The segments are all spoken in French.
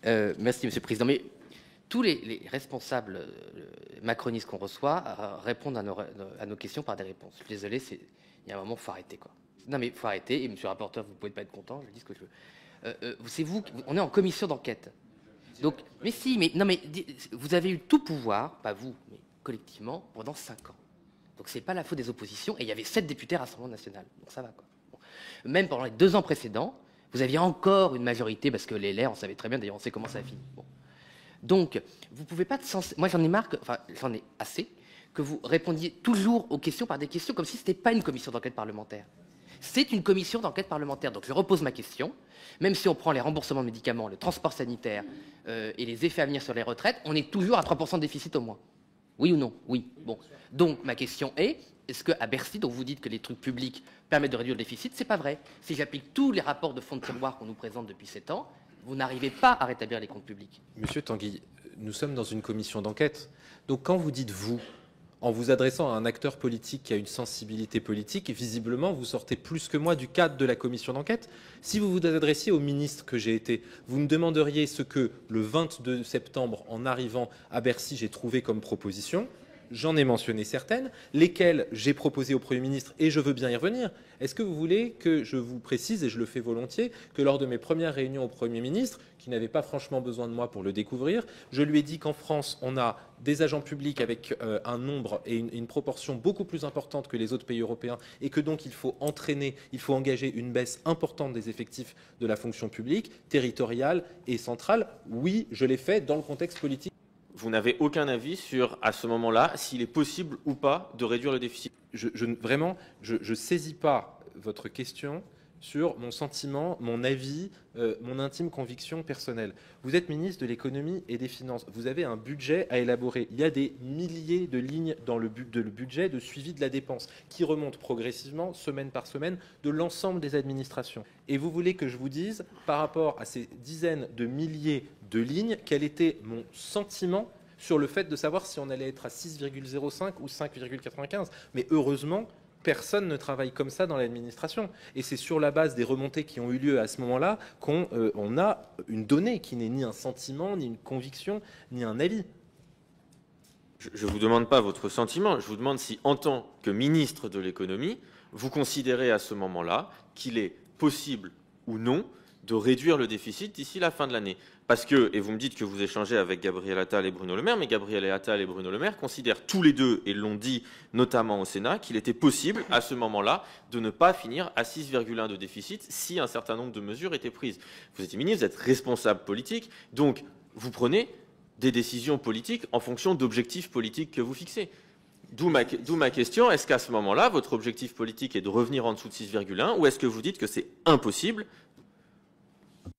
Merci, Monsieur le Président. Mais tous les responsables macronistes qu'on reçoit répondent à nos questions par des réponses. Je suis désolé, il y a un moment, il faut arrêter, quoi. Non, mais il faut arrêter. Et Monsieur le rapporteur, vous pouvez pas être content. Je dis ce que je veux. C'est vous. On est en commission d'enquête. Donc, mais si, mais non, mais vous avez eu tout pouvoir, pas vous, mais collectivement, pendant 5 ans. Donc c'est pas la faute des oppositions. Et il y avait 7 députés à l'Assemblée nationale. Donc ça va, quoi. Bon. Même pendant les 2 ans précédents, vous aviez encore une majorité parce que les LR, on savait très bien. D'ailleurs, on sait comment ça a fini. Bon. Donc, vous pouvez pas... Moi, j'en ai marre, enfin, j'en ai assez, que vous répondiez toujours aux questions par des questions comme si ce n'était pas une commission d'enquête parlementaire. C'est une commission d'enquête parlementaire. Donc, je repose ma question. Même si on prend les remboursements de médicaments, le transport sanitaire et les effets à venir sur les retraites, on est toujours à 3% de déficit au moins. Oui ou non? Oui. Bon. Donc, ma question est, est-ce qu'à Bercy, dont vous dites que les trucs publics permettent de réduire le déficit, c'est pas vrai? Si j'applique tous les rapports de fonds de tiroir qu'on nous présente depuis 7 ans, vous n'arrivez pas à rétablir les comptes publics. Monsieur Tanguy, nous sommes dans une commission d'enquête. Donc quand vous dites « vous », en vous adressant à un acteur politique qui a une sensibilité politique, visiblement, vous sortez plus que moi du cadre de la commission d'enquête. Si vous vous adressiez au ministre que j'ai été, vous me demanderiez ce que le 22 septembre, en arrivant à Bercy, j'ai trouvé comme proposition. J'en ai mentionné certaines, lesquelles j'ai proposées au Premier ministre, et je veux bien y revenir. Est-ce que vous voulez que je vous précise, et je le fais volontiers, que lors de mes premières réunions au Premier ministre, qui n'avait pas franchement besoin de moi pour le découvrir, je lui ai dit qu'en France, on a des agents publics avec un nombre et une proportion beaucoup plus importante que les autres pays européens, et que donc il faut engager une baisse importante des effectifs de la fonction publique, territoriale et centrale. Oui, je l'ai fait dans le contexte politique. Vous n'avez aucun avis sur, à ce moment-là, s'il est possible ou pas de réduire le déficit? Vraiment, je ne saisis pas votre question sur mon sentiment, mon avis, mon intime conviction personnelle. Vous êtes ministre de l'économie et des finances. Vous avez un budget à élaborer. Il y a des milliers de lignes dans le budget de suivi de la dépense qui remontent progressivement, semaine par semaine, de l'ensemble des administrations. Et vous voulez que je vous dise, par rapport à ces dizaines de milliers de lignes, quel était mon sentiment sur le fait de savoir si on allait être à 6,05 ou 5,95. Mais heureusement, personne ne travaille comme ça dans l'administration. Et c'est sur la base des remontées qui ont eu lieu à ce moment-là qu'on a une donnée qui n'est ni un sentiment, ni une conviction, ni un avis. Je ne vous demande pas votre sentiment, je vous demande si, en tant que ministre de l'économie, vous considérez à ce moment-là qu'il est possible ou non de réduire le déficit d'ici la fin de l'année. Parce que, et vous me dites que vous échangez avec Gabriel Attal et Bruno Le Maire, mais Gabriel Attal et Bruno Le Maire considèrent tous les deux, et l'ont dit notamment au Sénat, qu'il était possible à ce moment-là de ne pas finir à 6,1 de déficit si un certain nombre de mesures étaient prises. Vous êtes ministre, vous êtes responsable politique, donc vous prenez des décisions politiques en fonction d'objectifs politiques que vous fixez. D'où ma question, est-ce qu'à ce moment-là, votre objectif politique est de revenir en dessous de 6,1 ou est-ce que vous dites que c'est impossible?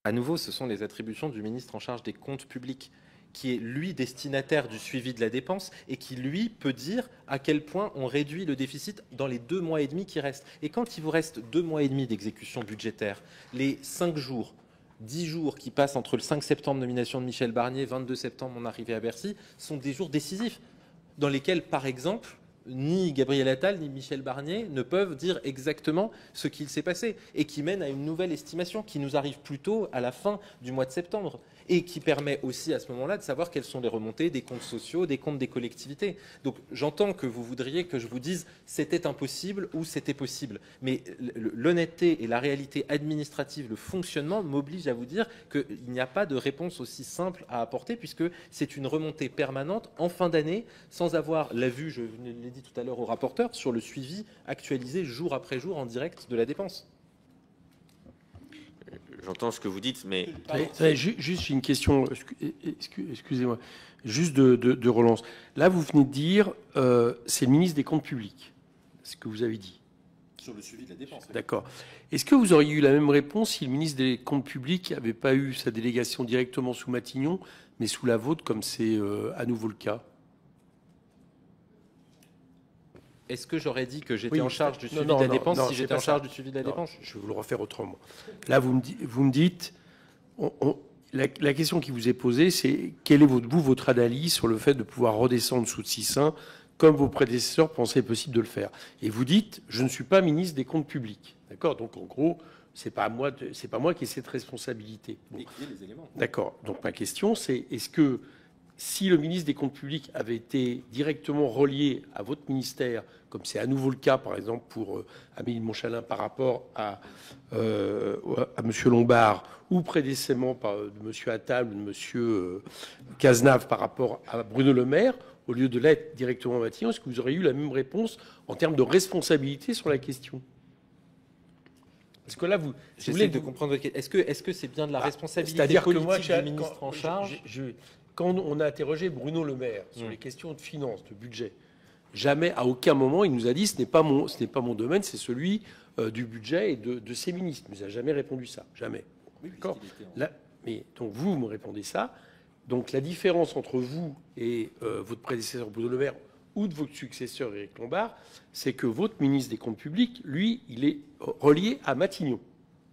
À nouveau, ce sont les attributions du ministre en charge des comptes publics, qui est, lui, destinataire du suivi de la dépense et qui, lui, peut dire à quel point on réduit le déficit dans les 2 mois et demi qui restent. Et quand il vous reste 2 mois et demi d'exécution budgétaire, les 5 jours, 10 jours qui passent entre le 5 septembre, nomination de Michel Barnier, 22 septembre, mon arrivée à Bercy, sont des jours décisifs, dans lesquels, par exemple, ni Gabriel Attal ni Michel Barnier ne peuvent dire exactement ce qu'il s'est passé et qui mène à une nouvelle estimation qui nous arrive plutôt à la fin du mois de septembre et qui permet aussi à ce moment-là de savoir quelles sont les remontées des comptes sociaux, des comptes des collectivités. Donc j'entends que vous voudriez que je vous dise c'était impossible ou c'était possible, mais l'honnêteté et la réalité administrative, le fonctionnement m'oblige à vous dire qu'il n'y a pas de réponse aussi simple à apporter puisque c'est une remontée permanente en fin d'année sans avoir la vue, je l'ai dit tout à l'heure au rapporteur, sur le suivi actualisé jour après jour en direct de la dépense. J'entends ce que vous dites, mais... Juste une question, excusez-moi, juste de relance. Là, vous venez de dire, c'est le ministre des Comptes publics, ce que vous avez dit. Sur le suivi de la dépense. D'accord. Est-ce que vous auriez eu la même réponse si le ministre des Comptes publics n'avait pas eu sa délégation directement sous Matignon, mais sous la vôtre, comme c'est à nouveau le cas? Est-ce que j'aurais dit que j'étais en charge du suivi de la dépense si j'étais en charge du suivi de la dépense? Je vais vous le refaire autrement. Là, vous me dites, la question qui vous est posée, c'est quelle est votre analyse sur le fait de pouvoir redescendre sous de 6,1 comme vos prédécesseurs pensaient possible de le faire? Et vous dites, je ne suis pas ministre des Comptes publics. D'accord? Donc, en gros, C'est pas moi qui ai cette responsabilité. Bon. Décrivez les éléments. D'accord. Donc ma question, c'est est-ce que si le ministre des Comptes publics avait été directement relié à votre ministère, comme c'est à nouveau le cas, par exemple, pour Amélie de Montchalin par rapport à M. Lombard, ou prédécemment de M. Attal ou de M. Cazenave par rapport à Bruno Le Maire, au lieu de l'être directement à Matignon, est-ce que vous auriez eu la même réponse en termes de responsabilité sur la question? Parce que là, J'essaie de comprendre. Est-ce que c'est bien de la responsabilité c'est-à-dire politique que moi, du ministre en charge? Quand on a interrogé Bruno Le Maire sur les questions de finances, de budget, jamais, à aucun moment, il nous a dit ce n'est pas mon domaine, c'est celui du budget et de ses ministres. Il nous a jamais répondu ça, jamais. Oui, d'accord. Mais donc vous me répondez ça. Donc la différence entre vous et votre prédécesseur Bruno Le Maire ou de votre successeur Éric Lombard, c'est que votre ministre des Comptes publics, lui, il est relié à Matignon.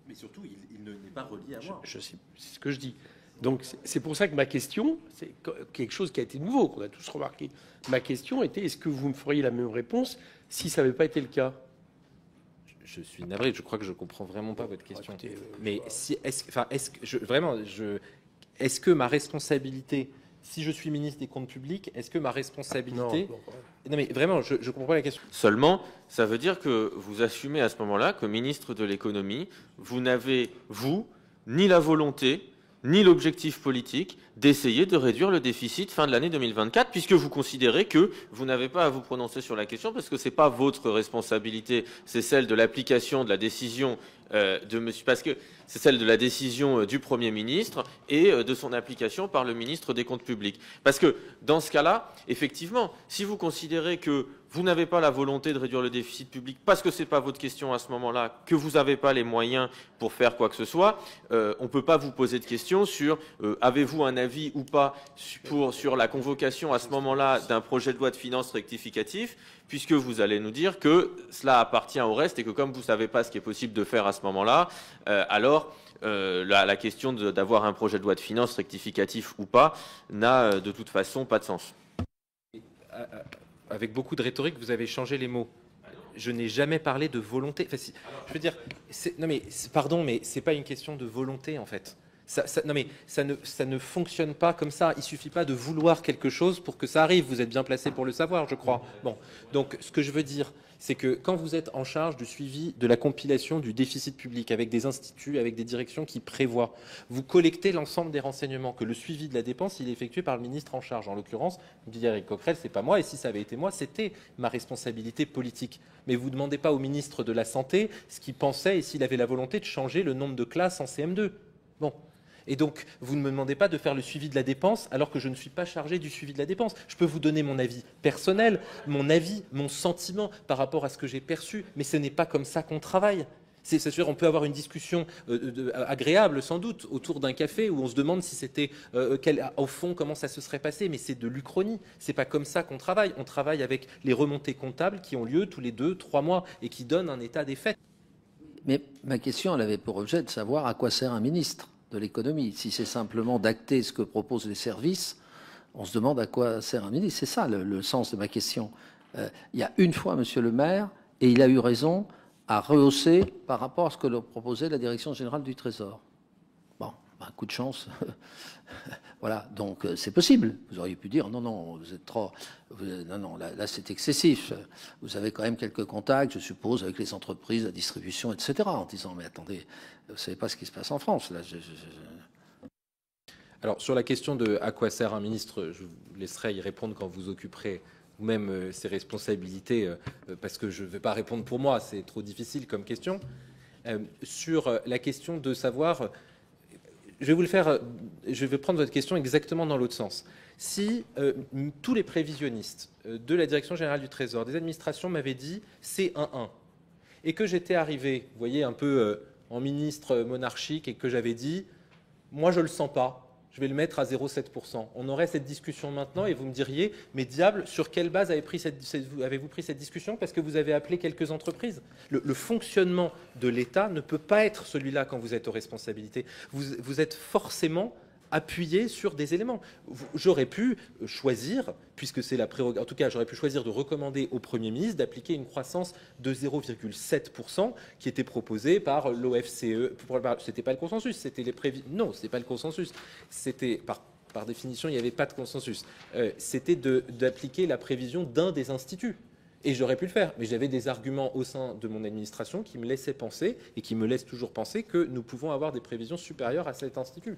Mais surtout, il n'est pas relié à moi. Je sais, c'est ce que je dis. Donc c'est pour ça que ma question, c'est quelque chose qui a été nouveau, qu'on a tous remarqué. Ma question était, est-ce que vous me feriez la même réponse si ça n'avait pas été le cas? Je suis navré, je crois que je comprends vraiment pas votre question. Écoutez, mais si, est-ce que ma responsabilité, si je suis ministre des Comptes publics, est-ce que ma responsabilité... Non mais vraiment, je comprends pas la question. Seulement, ça veut dire que vous assumez à ce moment-là, que ministre de l'économie, vous n'avez, ni la volonté, ni l'objectif politique d'essayer de réduire le déficit fin de l'année 2024, puisque vous considérez que vous n'avez pas à vous prononcer sur la question, parce que ce n'est pas votre responsabilité, c'est celle de l'application de la décision de monsieur, parce que c'est celle de la décision du Premier ministre et de son application par le ministre des Comptes publics. Parce que dans ce cas-là, effectivement, si vous considérez que vous n'avez pas la volonté de réduire le déficit public parce que ce n'est pas votre question à ce moment-là, que vous n'avez pas les moyens pour faire quoi que ce soit, on ne peut pas vous poser de questions sur avez-vous un avis ou pas sur la convocation à ce moment-là d'un projet de loi de finances rectificatif, puisque vous allez nous dire que cela appartient au reste et que comme vous ne savez pas ce qui est possible de faire à ce moment-là, alors la question d'avoir un projet de loi de finances rectificatif ou pas n'a de toute façon pas de sens. Avec beaucoup de rhétorique, vous avez changé les mots. Je n'ai jamais parlé de volonté. Enfin, je veux dire, non mais pardon, mais c'est pas une question de volonté en fait. Non mais ça ne fonctionne pas comme ça. Il suffit pas de vouloir quelque chose pour que ça arrive. Vous êtes bien placé pour le savoir, je crois. Bon, donc ce que je veux dire, c'est que quand vous êtes en charge du suivi de la compilation du déficit public avec des instituts, avec des directions qui prévoient, vous collectez l'ensemble des renseignements, que le suivi de la dépense, il est effectué par le ministre en charge. En l'occurrence, Éric Coquerel, c'est pas moi, et si ça avait été moi, c'était ma responsabilité politique. Mais vous ne demandez pas au ministre de la Santé ce qu'il pensait et s'il avait la volonté de changer le nombre de classes en CM2. Bon. Et donc, vous ne me demandez pas de faire le suivi de la dépense alors que je ne suis pas chargé du suivi de la dépense. Je peux vous donner mon avis personnel, mon avis, mon sentiment par rapport à ce que j'ai perçu, mais ce n'est pas comme ça qu'on travaille. C'est sûr, on peut avoir une discussion agréable sans doute autour d'un café où on se demande si c'était au fond comment ça se serait passé, mais c'est de l'uchronie. C'est pas comme ça qu'on travaille. On travaille avec les remontées comptables qui ont lieu tous les 2-3 mois et qui donnent un état des faits. Mais ma question, elle avait pour objet de savoir à quoi sert un ministre de l'économie. Si c'est simplement d'acter ce que proposent les services, on se demande à quoi sert un ministre. C'est ça le sens de ma question. Il y a une fois, Monsieur le maire, et il a eu raison, à rehausser par rapport à ce que proposait la Direction générale du Trésor. Bon, un coup de chance. Voilà, donc c'est possible. Vous auriez pu dire non, vous êtes trop... Non, là c'est excessif. Vous avez quand même quelques contacts, je suppose, avec les entreprises, la distribution, etc. En disant, mais attendez, vous ne savez pas ce qui se passe en France. Là, Alors, sur la question de à quoi sert un ministre, je vous laisserai y répondre quand vous occuperez vous-même ces responsabilités, parce que je ne vais pas répondre pour moi, c'est trop difficile comme question. Sur la question de savoir... Je vais prendre votre question exactement dans l'autre sens. Si tous les prévisionnistes de la Direction générale du Trésor, des administrations m'avaient dit c'est 1-1, et que j'étais arrivé, vous voyez, un peu en ministre monarchique, et que j'avais dit moi je ne le sens pas, je vais le mettre à 0,7%. On aurait cette discussion maintenant et vous me diriez, mais diable, sur quelle base avez-vous pris cette discussion? Parce que vous avez appelé quelques entreprises. Le fonctionnement de l'État ne peut pas être celui-là quand vous êtes aux responsabilités. Vous êtes forcément appuyer sur des éléments. J'aurais pu choisir, puisque c'est la prérogative, en tout cas, j'aurais pu choisir de recommander au Premier ministre d'appliquer une croissance de 0,7% qui était proposée par l'OFCE. C'était pas le consensus, c'était les prévisions. Non, c'était pas le consensus. C'était par définition, il n'y avait pas de consensus. C'était d'appliquer la prévision d'un des instituts. Et j'aurais pu le faire, mais j'avais des arguments au sein de mon administration qui me laissaient penser, et qui me laissent toujours penser, que nous pouvons avoir des prévisions supérieures à cet institut.